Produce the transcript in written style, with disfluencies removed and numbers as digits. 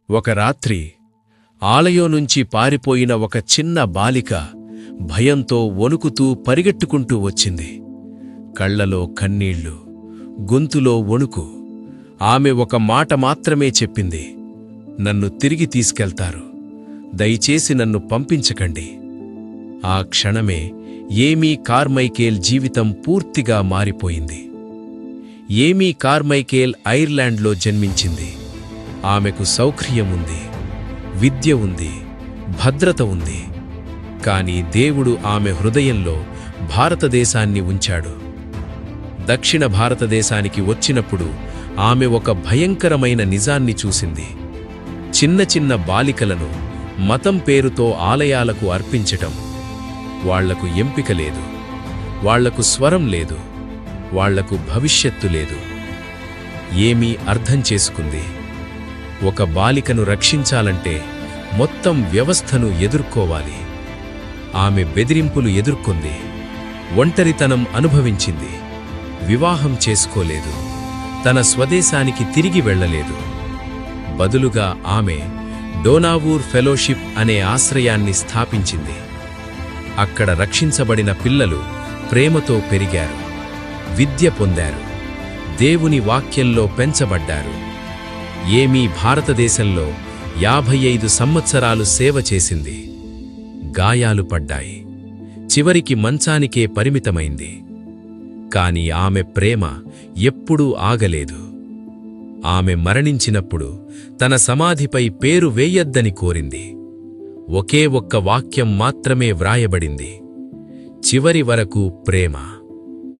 ఒక రాత్రి ఆలయం నుంచి పారిపోయిన ఒక చిన్న బాలిక భయంతో వణుకుతూ పరిగెట్టుకుంటూ వచ్చింది. కళ్లలో కన్నీళ్లు, గొంతులో వణుకు. ఆమె ఒక మాట మాత్రమే చెప్పింది, నన్ను తిరిగి తీసుకెళ్తారు, దయచేసి నన్ను పంపించకండి. ఆ క్షణమే ఏమీ కార్మైకేల్ జీవితం పూర్తిగా మారిపోయింది. ఏమీ కార్మైకేల్ ఐర్లాండ్లో జన్మించింది. ఆమెకు సౌఖ్యముంది, విద్య ఉంది, భద్రత ఉంది. కాని దేవుడు ఆమె హృదయంలో భారతదేశాన్ని ఉంచాడు. దక్షిణ భారతదేశానికి వచ్చినప్పుడు ఆమె ఒక భయంకరమైన నిజాన్ని చూసింది. చిన్న చిన్న బాలికలను మతం పేరుతో ఆలయాలకు అర్పించటం. వాళ్లకు ఎంపిక లేదు, వాళ్లకు స్వరం లేదు, వాళ్లకు భవిష్యత్తు లేదు. ఏమీ అర్థం చేసుకుంది. ఒక బాలికను రక్షించాలంటే మొత్తం వ్యవస్థను ఎదుర్కోవాలి. ఆమె బెదిరింపులు ఎదుర్కొంది, ఒంటరితనం అనుభవించింది, వివాహం చేసుకోలేదు, తన స్వదేశానికి తిరిగి వెళ్లలేదు. బదులుగా ఆమె డోనావూర్ ఫెలోషిప్ అనే ఆశ్రయాన్ని స్థాపించింది. అక్కడ రక్షించబడిన పిల్లలు ప్రేమతో పెరిగారు, విద్య పొందారు, దేవుని వాక్యంలో పెంచబడ్డారు. ఏమీ భారతదేశంలో 55 సంవత్సరాలు సేవ చేసింది. గాయాలు పడ్డాయి, చివరికి మంచానికే పరిమితమైంది. కాని ఆమె ప్రేమ ఎప్పుడూ ఆగలేదు. ఆమె మరణించినప్పుడు తన సమాధిపై పేరు వేయొద్దని కోరింది. ఒకే ఒక్క వాక్యం మాత్రమే వ్రాయబడింది, చివరి వరకు ప్రేమ.